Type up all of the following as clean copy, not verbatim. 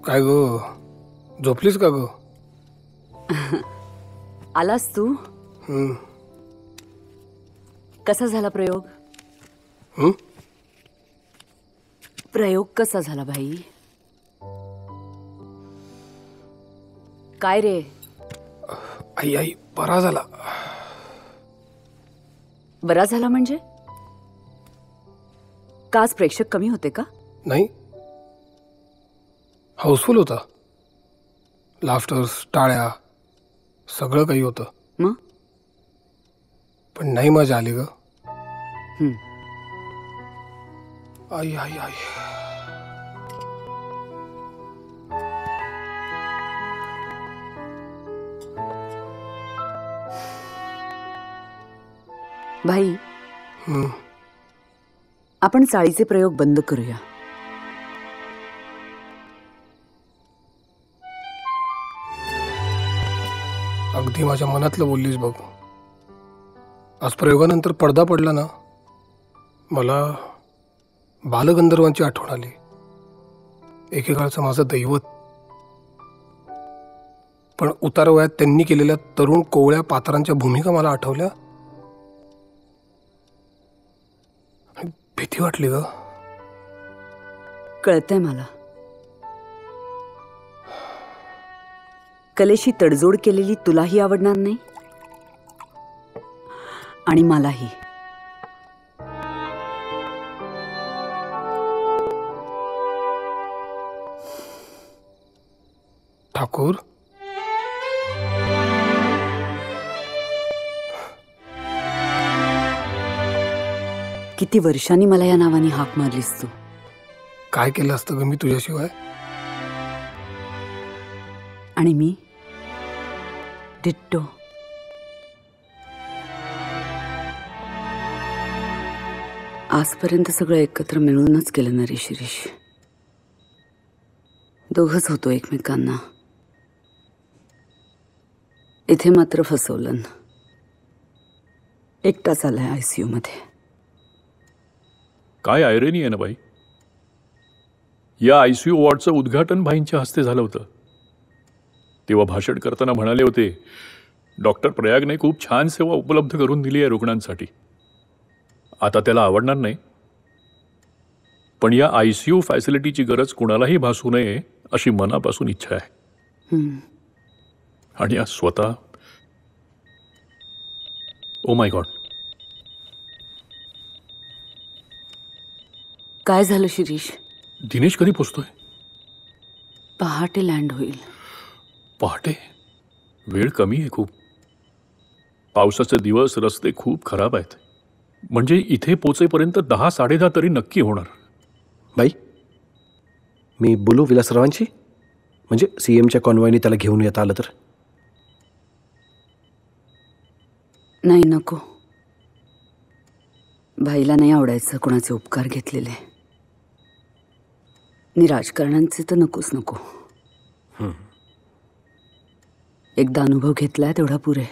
काय गो, झोपलीस का गो? आलास तू? कसा झाला प्रयोग? प्रयोग कसा झाला भाई? काय रे? आई आई बरा झाला. बरा झाला म्हणजे? काच प्रेक्षक कमी होते का? नाही, हाऊसफुल होता. लाफ्टर्स, टाळ्या, सगळं काही होतं. मग पण नाही मजा आली ग. आई आई आई. भाई, आपण चाळीचे प्रयोग बंद करूया. अगदी माझ्या मनातलं बोललीस बघ. आज प्रयोगानंतर पडदा पडला ना, मला बालगंधर्वांची आठवण आली. एकेकाळचं माझं दैवत. पण उतारवयात त्यांनी केलेल्या तरुण कोवळ्या पात्रांच्या भूमिका मला आठवल्या. भीती वाटली ग. कळतंय मला. कलेशी तडजोड केलेली तुलाही आवडणार नाही आणि मलाही. ठाकूर, किती वर्षांनी मला या नावाने हाक मारलीस तू. काय केलं असतं ग मी तुझ्याशिवाय? आणि मी डिट्टो. आजपर्यंत सगळं एकत्र मिळूनच केलं ना रे शिरीष. दोघंच होतो एकमेकांना. इथे मात्र फसवलं. एकटाच आलाय ICU मध्ये. काय आयरनी आहे ना बाई. या ICU वॉर्डचं उद्घाटन भाईंच्या हस्ते झालं होतं. तेव्हा भाषण करताना म्हणाले होते, डॉक्टर प्रयागने खूप छान सेवा उपलब्ध करून दिली आहे रुग्णांसाठी. आता त्याला आवडणार नाही, पण या ICU फॅसिलिटीची गरज कुणालाही भासू नये अशी मनापासून इच्छा आहे. आणि आज स्वतः. Oh my God. काय झालं शिरीष? दिनेश कधी पोचतोय? पहाटे लँड होईल. पहाटे? वेळ कमी आहे खूप. पावसाचे दिवस, रस्ते खूप खराब आहेत. म्हणजे इथे पोचेपर्यंत 10-10:30 तरी नक्की होणार. बाई, मी बोलू विलासरावांची? म्हणजे CMच्या कॉन्वॉयने त्याला घेऊन येता आलं तर? नाही, नको. भाईला नाही आवडायचं कोणाचे उपकार घेतलेले. नि राजकारणांचे तर नकोच नको. एकदा अनुभव घेतलाय तेवढा पुरे.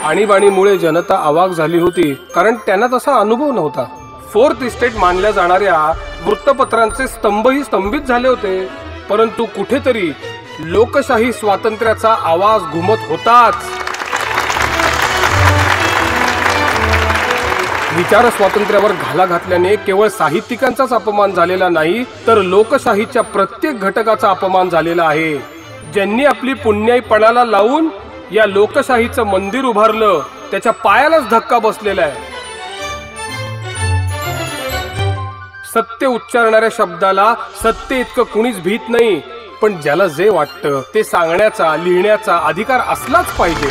आणीबाणीमुळे जनता अवाक झाली होती, कारण त्यांना तसा अनुभव नव्हता. फोर्थ इस्टेट मानल्या जाणाऱ्या वृत्तपत्रांचे स्तंभही स्तंभित झाले होते. परंतु कुठेतरी लोकशाही स्वातंत्र्याचा आवाज घुमत होताच. विचार स्वातंत्र्यावर घाला घातल्याने केवळ साहित्यिकांचाच अपमान झालेला नाही, तर लोकशाहीच्या प्रत्येक घटकाचा अपमान झालेला आहे. ज्यांनी आपली पुण्याई पणाला लावून या लोकशाहीचं मंदिर उभारलं, त्याच्या पायालाच धक्का बसलेला आहे. सत्य उच्चारणाऱ्या शब्दाला सत्य इतकं कुणीच भीत नाही, पण ज्याला जे वाटतं ते सांगण्याचा, लिहिण्याचा अधिकार असलाच पाहिजे.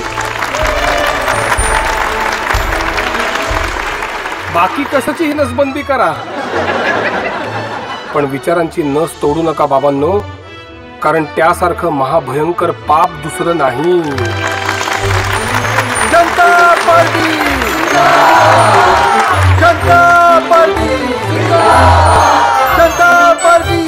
बाकी कशाचीही नसबंदी करा, पण विचारांची नस तोडू नका बाबांनो, कारण त्यासारखं महाभयंकर पाप दुसरं नाही. जनता पार्टी, जनता पार्टी, जनता पार्टी.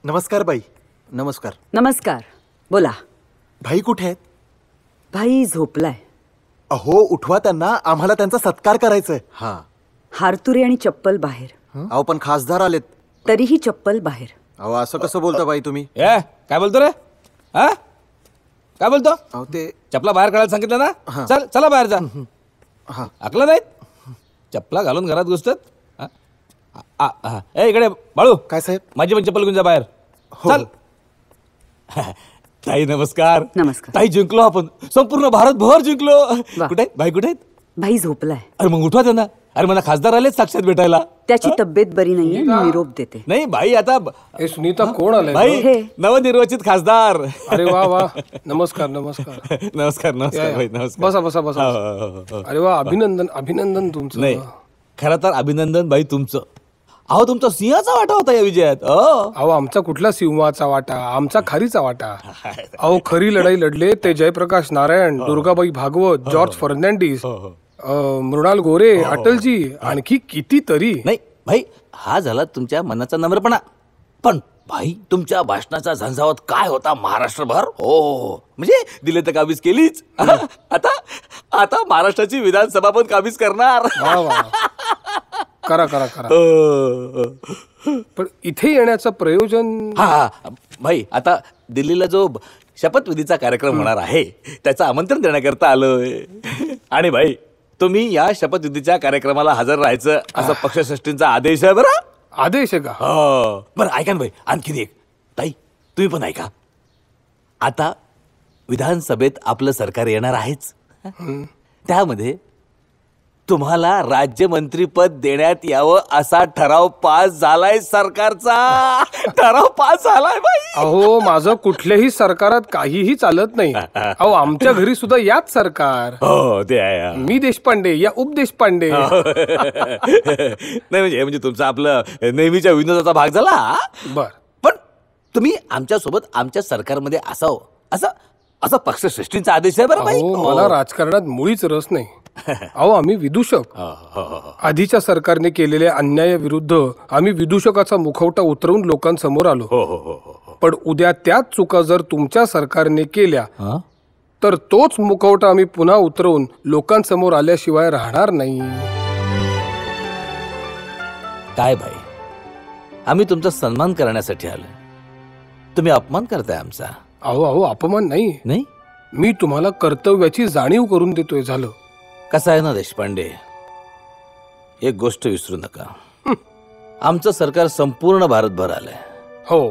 नमस्कार बाई. नमस्कार. नमस्कार. बोला. भाई कुठे आहेत? भाई झोपलाय. अहो उठवा त्यांना, आम्हाला त्यांचा सत्कार करायचाय. हा हारतुरे आणि चप्पल बाहेर. अहो पण खासदार आलेत. तरीही चप्पल बाहेर. अहो असं कसं बोलता बाई तुम्ही? काय बोलतो रे? हा काय बोलतो? अहो ते चपला बाहेर काढायला सांगितलं ना. चला बाहेर जा. आकलं नाहीत? चपला घालून घरात घुसतात. इकडे बाळू, काय साहेब? माझी पण चप्पल घेऊन जा बाहेर. चल. ताई नमस्कार. नमस्कार. ताई जिंकलो आपण, संपूर्ण भारतभर जिंकलो. कुठे आहेत भाई, कुठे आहेत? भाई झोपलाय. अरे मग उठवा त्यांना. अरे मला खासदार आलेच साक्षात भेटायला. त्याची तब्येत बरी नाहीये, मी निरोप देते. नाही भाई, आता ए सुनीता, कोण आलाय? भाई हे. नवनिर्वाचित खासदार. अरे वा वा, नमस्कार नमस्कार. नमस्कार या, नमस्कार या. भाई, नमस्कार. बसा बसा बसा. अरे वा, अभिनंदन अभिनंदन तुमचं. नाही, खरं तर अभिनंदन भाई तुमचं. अहो तुमचा सिंहाचा वाटा होता या विजयात. अहो आमचा कुठला सिंहाचा वाटा, आमचा खारीचा वाटा. अहो खरी लढाई लढले ते जयप्रकाश नारायण, दुर्गाबाई भागवत, जॉर्ज फर्नांडिस, मृणाल गोरे, अटलजी, आणखी कितीतरी. नाही भाई, हा झाला तुमच्या मनाचा नम्रपणा. पण भाई तुमच्या भाषणाचा झंझावत काय होता महाराष्ट्रभर. हो म्हणजे दिले तर काबीज केलीच. आता आता महाराष्ट्राची विधानसभा पण काबीज करणार. वा वा, करा करा करा. पण इथे येण्याचं प्रयोजन. हा भाई, आता दिल्लीला जो शपथविधीचा कार्यक्रम होणार आहे त्याचं आमंत्रण देण्याकरता आलोय. आणि भाई तुम्ही या शपथविधीच्या कार्यक्रमाला हजर राहायचं असं पक्षश्रेष्ठींचा आदेश आहे बरं. आदेश आहे का? बरं ऐका ना भाई, आणखीन एक. ताई तुम्ही पण ऐका. आता विधानसभेत आपलं सरकार येणार आहेच. त्यामध्ये तुम्हाला राज्यमंत्रीपद देण्यात यावं असा ठराव पास झालाय सरकारचा. ठराव पास झालाय बाई. अहो माझं कुठल्याही सरकारात काहीही चालत नाही. अहो आमच्या घरी सुद्धा याच सरकार. हो ते आहे. मी देशपांडे या उपदेशपांडे. नाही म्हणजे तुमचं आपलं नेहमीच्या विनोदाचा भाग झाला. बर, पण तुम्ही आमच्या सोबत आमच्या सरकारमध्ये असावं असं असं पक्षश्रेष्ठींचा आदेश आहे बरं बाई. अहो मला राजकारणात मुळीच रस नाही. अहो आम्ही विदूषक. आधीच्या सरकारने केलेल्या अन्यायाविरुद्ध आम्ही विदूषकाचा मुखवटा उतरवून लोकांसमोर आलो. पण उद्या त्याच चुका जर तुमच्या सरकारने केल्या तर तोच मुखवटा आम्ही पुन्हा उतरवून लोकांसमोर आल्याशिवाय राहणार नाही. काय बाई, आम्ही तुमचा सन्मान करण्यासाठी आलो, तुम्ही अपमान करताय आमचा. अहो अहो अपमान नाही, नाही. मी तुम्हाला कर्तव्याची जाणीव करून देतोय. झालं. कसं आहे ना देशपांडे, एक गोष्ट विसरू नका. आमचं सरकार संपूर्ण भारतभर आलंय. हो.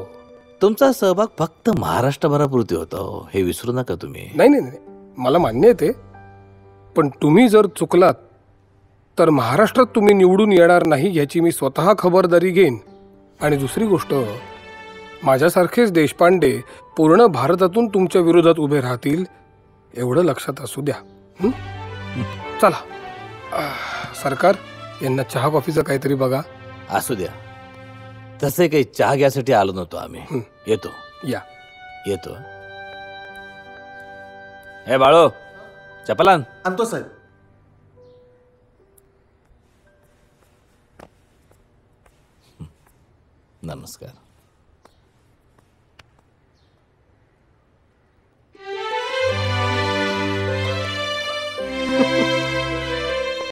तुमचा सहभाग फक्त महाराष्ट्रभरापुरती होता. हे विसरू नका तुम्ही. नाही नाही नाही, मला मान्य आहे ते. पण तुम्ही जर चुकलात तर महाराष्ट्रात तुम्ही निवडून येणार नाही याची मी स्वतः खबरदारी घेईन. आणि दुसरी गोष्ट, माझ्यासारखेच देशपांडे पूर्ण भारतातून तुमच्या विरोधात उभे राहतील एवढं लक्षात असू द्या. चला सरकार, यांना चहा कॉफीचं काहीतरी बघा. असू द्या, तसे काही चहा घ्यासाठी आलो नव्हतो आम्ही. येतो या. येतो. हे बाळो, चपलान आणतो साहेब. नमस्कार.